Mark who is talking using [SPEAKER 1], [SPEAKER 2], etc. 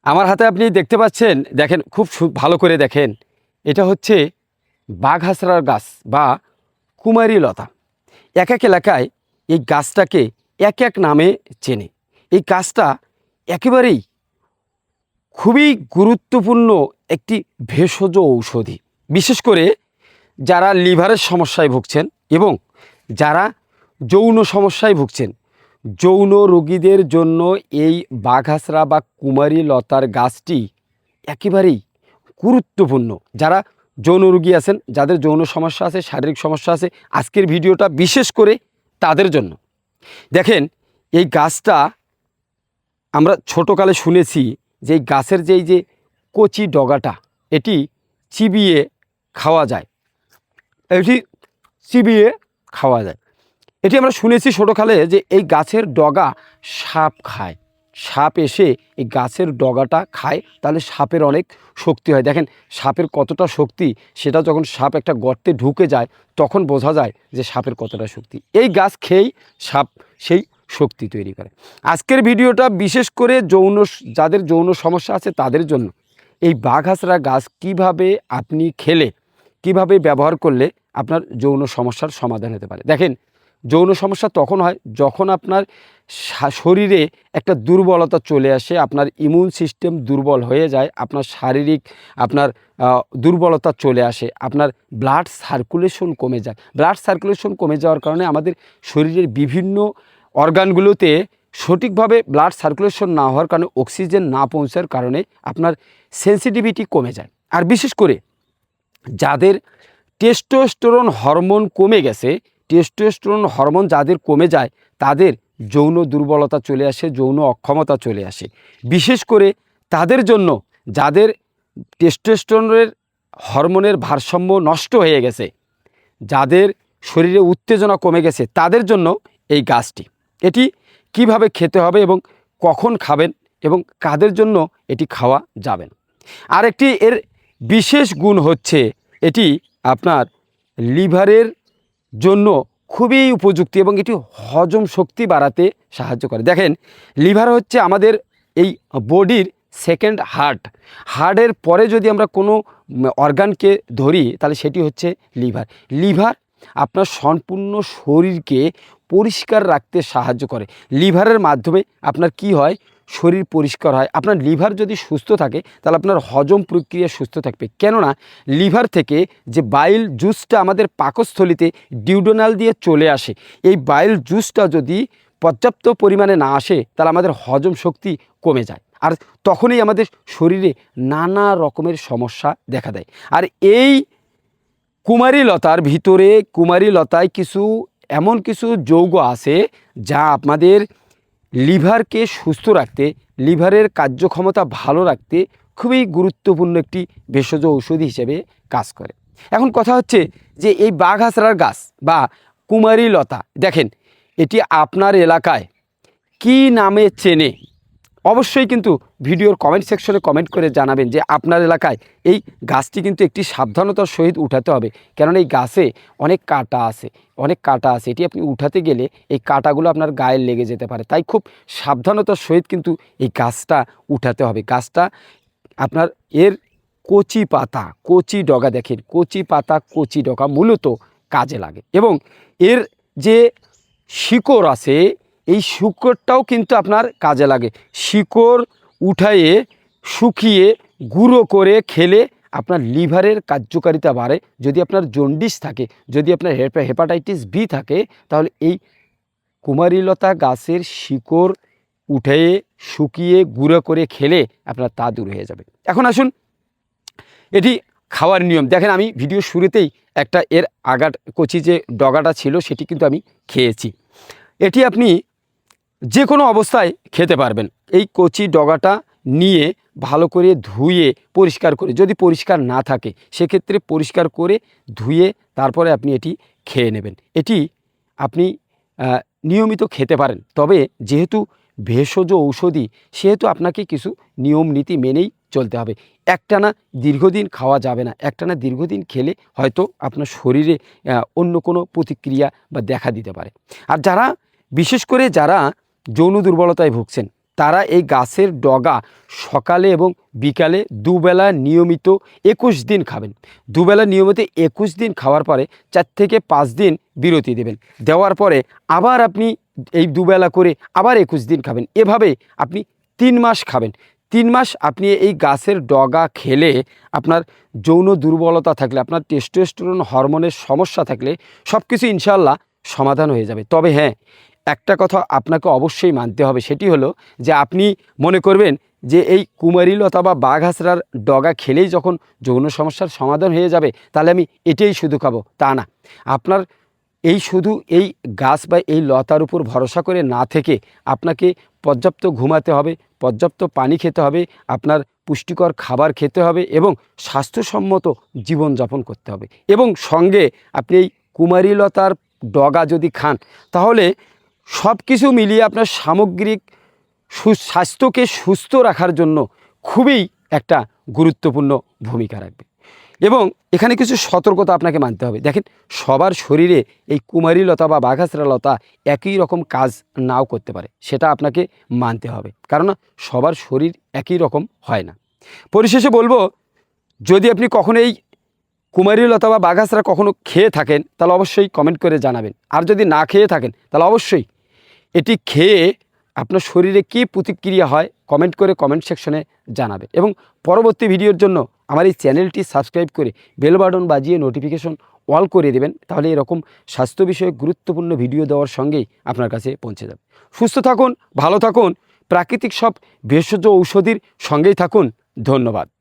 [SPEAKER 1] আমার হাতে আপনি দেখতে পাচ্ছেন, দেখেন খুব ভালো করে দেখেন। এটা হচ্ছে বাঘহাসড়ার গাছ বা কুমারী লতা। এক এক এলাকায় এই গাছটাকে এক এক নামে চেনে। এই গাছটা একেবারেই খুবই গুরুত্বপূর্ণ একটি ভেষজ ঔষধি। বিশেষ করে যারা লিভারের সমস্যায় ভুগছেন এবং যারা যৌন সমস্যায় ভুগছেন, যৌন রোগীদের জন্য এই বাঘহাসড়া বা কুমারী লতার গাছটি একেবারেই গুরুত্বপূর্ণ। যারা যৌন রোগী আছেন, যাদের যৌন সমস্যা আছে, শারীরিক সমস্যা আছে, আজকের ভিডিওটা বিশেষ করে তাদের জন্য। দেখেন, এই গাছটা আমরা ছোটোকালে শুনেছি যে এই গাছের যে কচি ডগাটা এটি চিবিয়ে খাওয়া যায়। এটি চিবিয়ে খাওয়া যায়। এটি আমরা শুনেছি ছোটোকালে যে এই গাছের ডগা সাপ খায়। সাপ এসে এই গাছের ডগাটা খায়, তাহলে সাপের অনেক শক্তি হয়। দেখেন সাপের কতটা শক্তি, সেটা যখন সাপ একটা গর্তে ঢুকে যায় তখন বোঝা যায় যে সাপের কতটা শক্তি। এই গাছ খেয়েই সাপ সেই শক্তি তৈরি করে। আজকের ভিডিওটা বিশেষ করে যাদের যৌন সমস্যা আছে তাদের জন্য। এই বাঘহাসড়া গাছ কিভাবে আপনি খেলে, কিভাবে ব্যবহার করলে আপনার যৌন সমস্যার সমাধান হতে পারে। দেখেন, যৌন সমস্যা তখন হয় যখন আপনার শরীরে একটা দুর্বলতা চলে আসে, আপনার ইমিউন সিস্টেম দুর্বল হয়ে যায়, আপনার শারীরিক দুর্বলতা চলে আসে, আপনার ব্লাড সার্কুলেশন কমে যায়। ব্লাড সার্কুলেশন কমে যাওয়ার কারণে আমাদের শরীরের বিভিন্ন অর্গানগুলোতে সঠিকভাবে ব্লাড সার্কুলেশন না হওয়ার কারণে, অক্সিজেন না পৌঁছার কারণে আপনার সেন্সিটিভিটি কমে যায়। আর বিশেষ করে যাদের টেস্টোস্টেরন হরমোন কমে গেছে, টেস্টোস্টেরন হরমোন যাদের কমে যায় তাদের যৌন দুর্বলতা চলে আসে, যৌন অক্ষমতা চলে আসে। বিশেষ করে তাদের জন্য যাদের টেস্টোস্টেরনের হরমোনের ভারসাম্য নষ্ট হয়ে গেছে, যাদের শরীরে উত্তেজনা কমে গেছে, তাদের জন্য এই গাছটি। এটি কিভাবে খেতে হবে এবং কখন খাবেন এবং কাদের জন্য এটি খাওয়া যাবে না। আরেকটি এর বিশেষ গুণ হচ্ছে এটি আপনার লিভারের জন্য খুবই উপযুক্ত এবং এটি হজম শক্তি বাড়াতে সাহায্য করে। দেখেন, লিভার হচ্ছে আমাদের এই বডির সেকেন্ড হার্ট। হার্টের পরে যদি আমরা কোনো অর্গানকে ধরি তাহলে সেটি হচ্ছে লিভার। লিভার আপনার সম্পূর্ণ শরীরকে পরিষ্কার রাখতে সাহায্য করে। লিভারের মাধ্যমে আপনার কি হয়, শরীর পরিষ্কার হয়। আপনার লিভার যদি সুস্থ থাকে তাহলে আপনার হজম প্রক্রিয়া সুস্থ থাকবে। কেননা লিভার থেকে যে বাইল জুসটা আমাদের পাকস্থলিতে ডিউডোনাল দিয়ে চলে আসে, এই বাইল জুসটা যদি পর্যাপ্ত পরিমাণে না আসে তাহলে আমাদের হজম শক্তি কমে যায়, আর তখনই আমাদের শরীরে নানা রকমের সমস্যা দেখা দেয়। আর এই কুমারী লতার ভিতরে, কুমারী লতায় এমন কিছু যৌগ আছে যা আমাদের লিভারকে সুস্থ রাখতে, লিভারের কার্যক্ষমতা ভালো রাখতে খুবই গুরুত্বপূর্ণ একটি ভেষজ ঔষধি হিসেবে কাজ করে। এখন কথা হচ্ছে যে এই বাঘহাসড়ার গাছ বা কুমারী লতা, দেখেন এটি আপনার এলাকায় কি নামে চেনে? অবশ্যই কিন্তু ভিডিওর কমেন্ট সেকশনে কমেন্ট করে জানাবেন যে আপনার এলাকায় এই গাছটি কিন্তু একটি সাবধানতার সহিত উঠাতে হবে। কারণ এই গাছে অনেক কাঁটা আছে, এটি আপনি উঠাতে গেলে এই কাঁটাগুলো আপনার গায়ে লেগে যেতে পারে। তাই খুব সাবধানতার সহিত কিন্তু এই গাছটা উঠাতে হবে। গাছটা আপনার এর কচি পাতা, কচি ডগা, দেখেন কচি পাতা, কচি ডগা মূলত কাজে লাগে। এবং এর যে শিকড় আছে, এই শিকড়টাও কিন্তু আপনার কাজে লাগে। শিকড় উঠায়ে শুকিয়ে গুঁড়ো করে খেলে আপনার লিভারের কার্যকারিতা বাড়ে। যদি আপনার জন্ডিস থাকে, যদি আপনার হেপাটাইটিস বি থাকে, তাহলে এই কুমারী লতা গাছের শিকড় উঠিয়ে শুকিয়ে গুঁড়ো করে খেলে আপনার তা দূর হয়ে যাবে। এখন আসুন এটি খাওয়ার নিয়ম। দেখেন, আমি ভিডিও শুরুতেই একটা এর কচি যে ডগাটা ছিল সেটি কিন্তু আমি খেয়েছি। এটি আপনি যে কোনো অবস্থায় খেতে পারবেন। এই কচি ডগাটা নিয়ে ভালো করে ধুয়ে পরিষ্কার করে, যদি পরিষ্কার না থাকে সেক্ষেত্রে পরিষ্কার করে ধুয়ে তারপরে আপনি এটি খেয়ে নেবেন। এটি আপনি নিয়মিত খেতে পারেন, তবে যেহেতু ভেষজ ঔষধি সেহেতু আপনাকে কিছু নিয়ম নীতি মেনেই চলতে হবে। একটানা দীর্ঘদিন খাওয়া যাবে না। একটানা দীর্ঘদিন খেলে হয়তো আপনার শরীরে অন্য কোনো প্রতিক্রিয়া বা দেখা দিতে পারে। আর বিশেষ করে যারা যৌন দুর্বলতায় ভুগছেন তারা এই গাছের ডগা সকালে এবং বিকালে দুবেলা নিয়মিত 21 দিন খাবেন। দুবেলা নিয়মিত 21 দিন খাওয়ার পরে 4 থেকে 5 দিন বিরতি দেবেন। দেওয়ার পরে আবার আপনি এই দুবেলা করে আবার 21 দিন খাবেন। এভাবে আপনি 3 মাস খাবেন। 3 মাস আপনি এই গাছের ডগা খেলে আপনার যৌন দুর্বলতা থাকলে, আপনার টেস্টোস্টেরন হরমোনের সমস্যা থাকলে সব কিছু ইনশাআল্লাহ সমাধান হয়ে যাবে। তবে হ্যাঁ, একটা কথা আপনাকে অবশ্যই মানতে হবে, সেটি হলো যে আপনি মনে করবেন যে এই কুমারীলতা বা বাঘাসড়ার ডগা খেলেই যখন যৌন সমস্যার সমাধান হয়ে যাবে তাহলে আমি এটাই শুধু খাবো, তা না। আপনার শুধু এই গাছ বা এই লতার উপর ভরসা করে না থেকে আপনাকে পর্যাপ্ত ঘুমাতে হবে, পর্যাপ্ত পানি খেতে হবে, আপনার পুষ্টিকর খাবার খেতে হবে এবং স্বাস্থ্যসম্মত জীবনযাপন করতে হবে। এবং সঙ্গে আপনি এই কুমারীলতার ডগা যদি খান তাহলে সব কিছু মিলিয়ে আপনার সামগ্রিক স্বাস্থ্যকে সুস্থ রাখার জন্য খুবই একটা গুরুত্বপূর্ণ ভূমিকা রাখবে। এবং এখানে কিছু সতর্কতা আপনাকে মানতে হবে। দেখেন, সবার শরীরে এই কুমারীলতা বা বাঘাসড়া লতা একই রকম কাজ নাও করতে পারে, সেটা আপনাকে মানতে হবে, কারণ সবার শরীর একই রকম হয় না। পরিশেষে বলবো, যদি আপনি কখনো এই কুমারীলতা বা বাঘাসড়া কখনো খেয়ে থাকেন তাহলে অবশ্যই কমেন্ট করে জানাবেন। আর যদি না খেয়ে থাকেন তাহলে অবশ্যই এটি খেয়ে আপনার শরীরে কী প্রতিক্রিয়া হয় কমেন্ট করে কমেন্ট সেকশনে জানাবেন। এবং পরবর্তী ভিডিওর জন্য আমার এই চ্যানেলটি সাবস্ক্রাইব করে বেল বাটন বাজিয়ে নোটিফিকেশন অল করে দেবেন, তাহলে এরকম স্বাস্থ্য বিষয়ক গুরুত্বপূর্ণ ভিডিও দেওয়ার সঙ্গেই আপনার কাছে পৌঁছে যাবে। সুস্থ থাকুন, ভালো থাকুন, প্রাকৃতিক সব ভেষজ ঔষধির সঙ্গেই থাকুন। ধন্যবাদ।